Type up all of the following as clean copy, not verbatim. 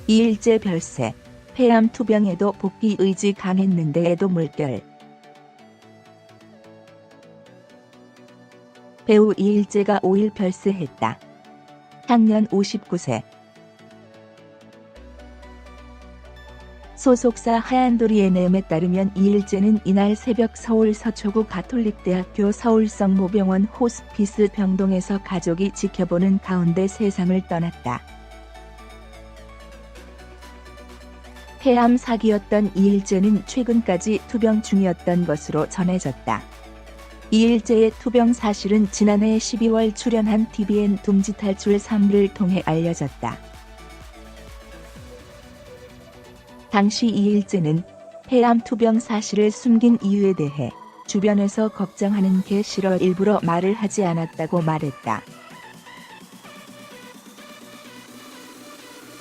이일제 별세, 폐암 투병에도 복귀 의지 강했는데에도 물결. 배우 이일제가 5일 별세했다. 향년 59세. 소속사 하얀돌이 NM에 따르면 이일제는 이날 새벽 서울 서초구 가톨릭대학교 서울성모병원 호스피스 병동에서 가족이 지켜보는 가운데 세상을 떠났다. 폐암 사기였던 이일제는 최근까지 투병 중이었던 것으로 전해졌다. 이일제의 투병 사실은 지난해 12월 출연한 TVN 둥지탈출 3를 통해 알려졌다. 당시 이일제는 폐암 투병 사실을 숨긴 이유에 대해 주변에서 걱정하는 게 싫어 일부러 말을 하지 않았다고 말했다.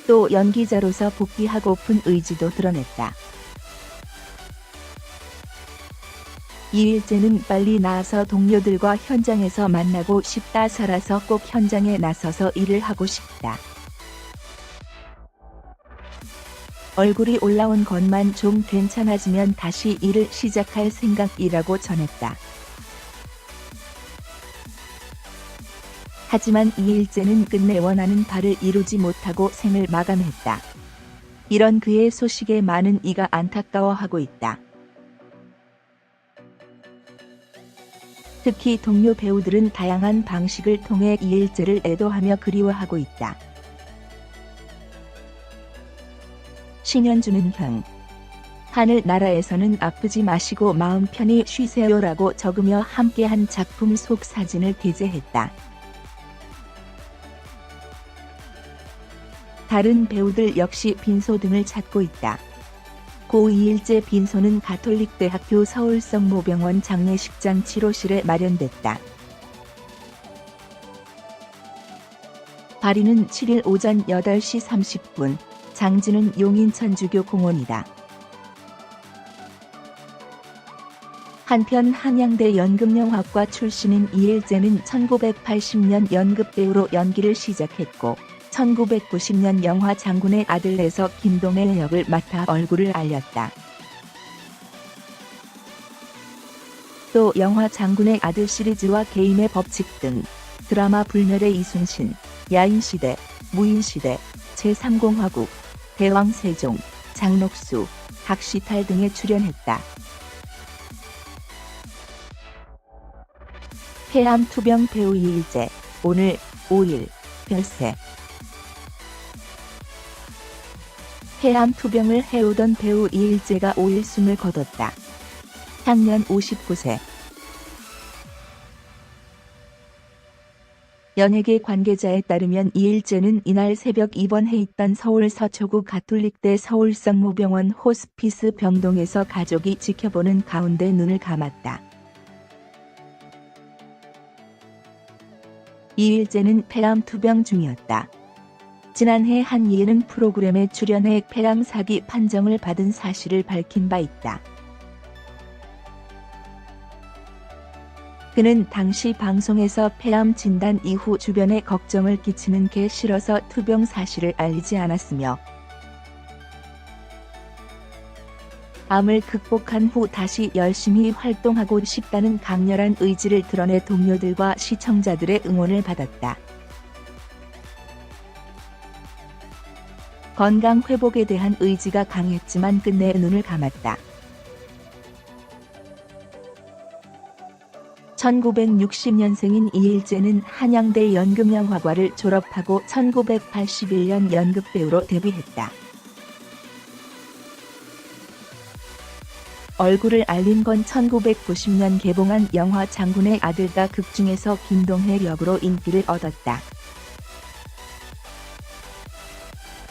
또 연기자로서 복귀하고픈 의지도 드러냈다. 이일제는 빨리 나아서 동료들과 현장에서 만나고 싶다. 살아서 꼭 현장에 나서서 일을 하고 싶다. 얼굴이 올라온 것만 좀 괜찮아지면 다시 일을 시작할 생각이라고 전했다. 하지만 이일제는 끝내 원하는 바를 이루지 못하고 생을 마감했다. 이런 그의 소식에 많은 이가 안타까워하고 있다. 특히 동료 배우들은 다양한 방식을 통해 이일제를 애도하며 그리워하고 있다. 신현주는 하늘나라에서는 아프지 마시고 마음 편히 쉬세요라고 적으며 함께한 작품 속 사진을 게재했다. 다른 배우들 역시 빈소 등을 찾고 있다. 고 이일제 빈소는 가톨릭대학교 서울성모병원 장례식장 치료실에 마련됐다. 발인은 7일 오전 8시 30분, 장지는 용인천주교 공원이다. 한편 한양대 연극영화과 출신인 이일제는 1980년 연극배우로 연기를 시작했고 1990년 영화 장군의 아들에서 김동애 역을 맡아 얼굴을 알렸다. 또 영화 장군의 아들 시리즈와 게임의 법칙 등 드라마 불멸의 이순신, 야인시대, 무인시대, 제3공화국, 대왕세종, 장록수, 각시탈 등에 출연했다. 폐암 투병 배우 이일제, 오늘 5일 별세. 폐암 투병을 해오던 배우 이일제가 5일 숨을 거뒀다. 향년 59세. 연예계 관계자에 따르면 이일제는 이날 새벽 입원해 있던 서울 서초구 가톨릭대 서울성모병원 호스피스 병동에서 가족이 지켜보는 가운데 눈을 감았다. 이일제는 폐암 투병 중이었다. 지난해 한 예능 프로그램에 출연해 폐암 사기 판정을 받은 사실을 밝힌 바 있다. 그는 당시 방송에서 폐암 진단 이후 주변에 걱정을 끼치는 게 싫어서 투병 사실을 알리지 않았으며 암을 극복한 후 다시 열심히 활동하고 싶다는 강렬한 의지를 드러내 동료들과 시청자들의 응원을 받았다. 건강 회복에 대한 의지가 강했지만 끝내 눈을 감았다. 1960년생인 이일제는 한양대 연극영화과를 졸업하고 1981년 연극배우로 데뷔했다. 얼굴을 알린 건 1990년 개봉한 영화 장군의 아들가 극중에서 김동해 역으로 인기를 얻었다.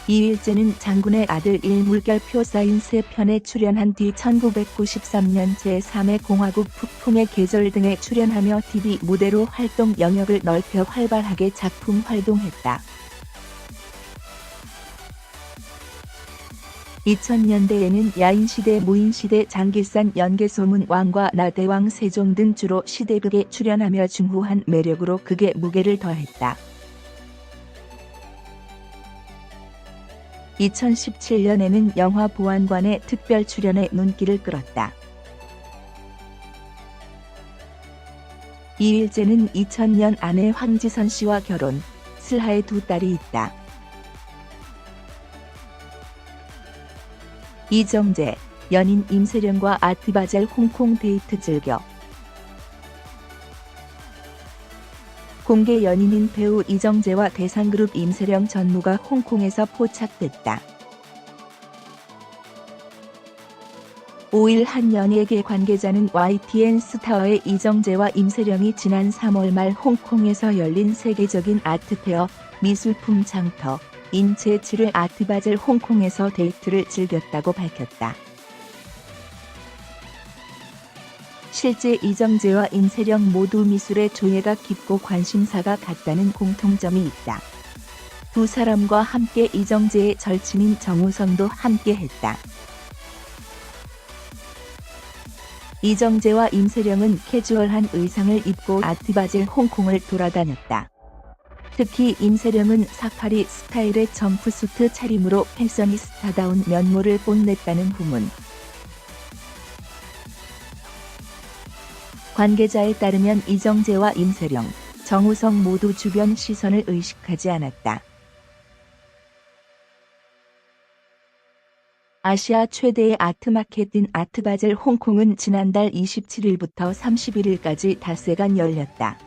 이일제는 장군의 아들 1 물결표 쌓인 3편에 출연한 뒤 1993년 제3회 공화국 북풍의 계절 등에 출연하며 TV 무대로 활동 영역을 넓혀 활발하게 작품 활동했다. 2000년대에는 야인시대, 무인시대, 장길산, 연개소문, 왕과 나, 대왕 세종 등 주로 시대극에 출연하며 중후한 매력으로 극에 무게를 더했다. 2017년에는 영화 보안관의 특별 출연에 눈길을 끌었다. 이일재는 2000년 아내 황지선 씨와 결혼, 슬하에 두 딸이 있다. 이정재, 연인 임세령과 아트바젤 홍콩 데이트 즐겨. 공개 연인인 배우 이정재와 대상그룹 임세령 전무가 홍콩에서 포착됐다. 5일 한 연예계 관계자는 YTN 스타와의 이정재와 임세령이 지난 3월 말 홍콩에서 열린 세계적인 아트페어 미술품 장터 인7의 아트바젤 홍콩에서 데이트를 즐겼다고 밝혔다. 실제 이정재와 임세령 모두 미술의 조예가 깊고 관심사가 같다는 공통점이 있다. 두 사람과 함께 이정재의 절친인 정우성도 함께했다. 이정재와 임세령은 캐주얼한 의상을 입고 아트바젤 홍콩을 돌아다녔다. 특히 임세령은 사파리 스타일의 점프수트 차림으로 패셔니스타다운 면모를 뽐냈다는 후문. 관계자에 따르면 이정재와 임세령, 정우성 모두 주변 시선을 의식하지 않았다. 아시아 최대의 아트마켓인 아트바젤 홍콩은 지난달 27일부터 31일까지 닷새간 열렸다.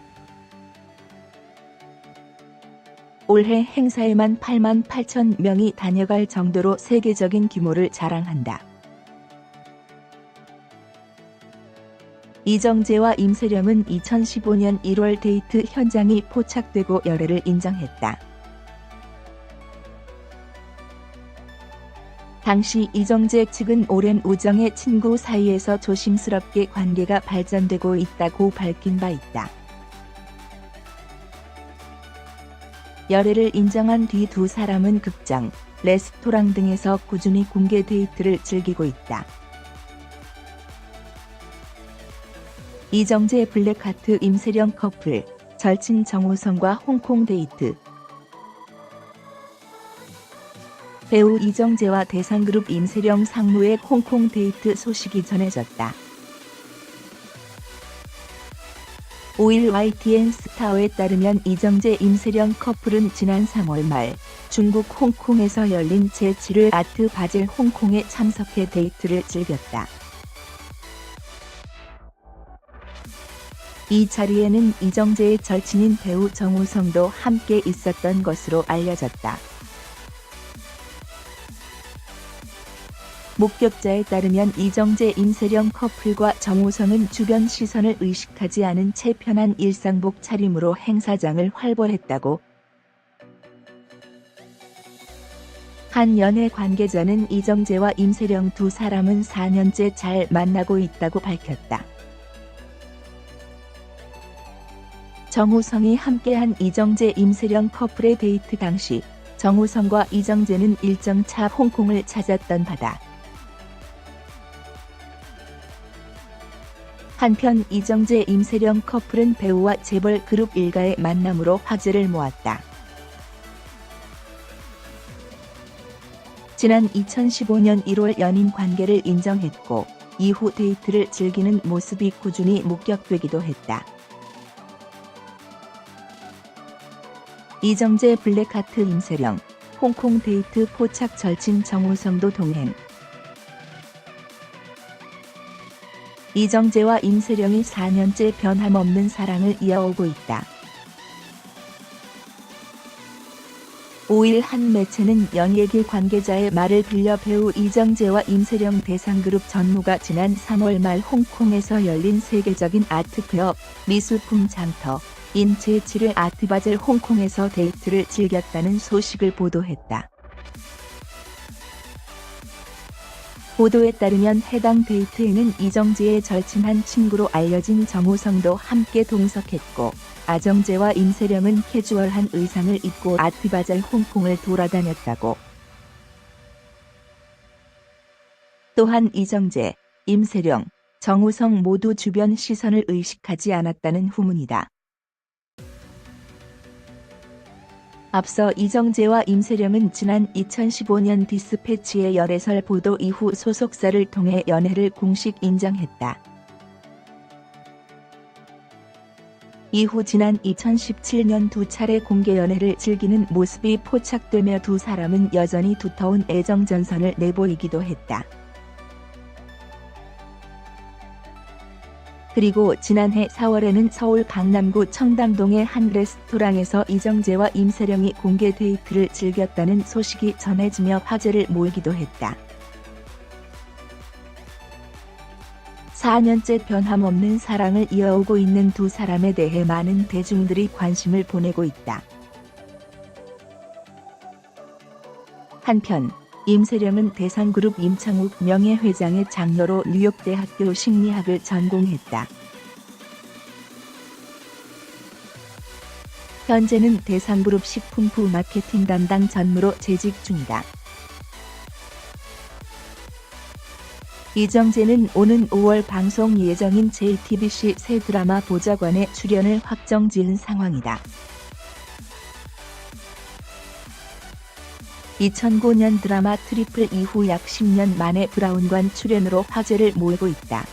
올해 행사에만 8만 8천 명이 다녀갈 정도로 세계적인 규모를 자랑한다. 이정재와 임세령은 2015년 1월 데이트 현장이 포착되고 열애를 인정했다. 당시 이정재 측은 오랜 우정의 친구 사이에서 조심스럽게 관계가 발전되고 있다고 밝힌 바 있다. 열애를 인정한 뒤 두 사람은 극장, 레스토랑 등에서 꾸준히 공개 데이트를 즐기고 있다. 이정재 블랙하트 임세령 커플, 절친 정우성과 홍콩 데이트. 배우 이정재와 대상그룹 임세령 상무의 홍콩 데이트 소식이 전해졌다. 5일 YTN 스타에 따르면 이정재 임세령 커플은 지난 3월 말 중국 홍콩에서 열린 제7회 아트 바젤 홍콩에 참석해 데이트를 즐겼다. 이 자리에는 이정재의 절친인 배우 정우성도 함께 있었던 것으로 알려졌다. 목격자에 따르면 이정재 임세령 커플과 정우성은 주변 시선을 의식하지 않은 채 편한 일상복 차림으로 행사장을 활보했다고. 한 연예 관계자는 이정재와 임세령 두 사람은 4년째 잘 만나고 있다고 밝혔다. 정우성이 함께한 이정재 임세령 커플의 데이트 당시 정우성과 이정재는 일정 차 홍콩을 찾았던 바다. 한편 이정재 임세령 커플은 배우와 재벌 그룹 일가의 만남으로 화제를 모았다. 지난 2015년 1월 연인 관계를 인정했고 이후 데이트를 즐기는 모습이 꾸준히 목격되기도 했다. 이정재 블랙하트 임세령, 홍콩 데이트 포착 절친 정우성도 동행. 이정재와 임세령이 4년째 변함없는 사랑을 이어오고 있다. 5일 한 매체는 연예계 관계자의 말을 빌려 배우 이정재와 임세령 대상그룹 전무가 지난 3월 말 홍콩에서 열린 세계적인 아트페어 미술품 장터 인7의 아트바젤 홍콩에서 데이트를 즐겼다는 소식을 보도했다. 보도에 따르면 해당 데이트에는 이정재의 절친한 친구로 알려진 정우성도 함께 동석했고 아정재와 임세령은 캐주얼한 의상을 입고 아트바젤 홍콩을 돌아다녔다고. 또한 이정재, 임세령, 정우성 모두 주변 시선을 의식하지 않았다는 후문이다. 앞서 이정재와 임세령은 지난 2015년 디스패치의 열애설 보도 이후 소속사를 통해 연애를 공식 인정했다. 이후 지난 2017년 두 차례 공개 연애를 즐기는 모습이 포착되며 두 사람은 여전히 두터운 애정 전선을 내보이기도 했다. 그리고 지난해 4월에는 서울 강남구 청담동의 한 레스토랑에서 이정재와 임세령이 공개 데이트를 즐겼다는 소식이 전해지며 화제를 모으기도 했다. 4년째 변함없는 사랑을 이어오고 있는 두 사람에 대해 많은 대중들이 관심을 보내고 있다. 한편 임세령은 대상그룹 임창욱 명예회장의 장녀로 뉴욕대학교 심리학을 전공했다. 현재는 대상그룹 식품부 마케팅 담당 전무로 재직 중이다. 이정재는 오는 5월 방송 예정인 JTBC 새 드라마 보좌관에 출연을 확정지은 상황이다. 2009년 드라마 트리플 이후 약 10년 만에 브라운관 출연으로 화제를 모으고 있다.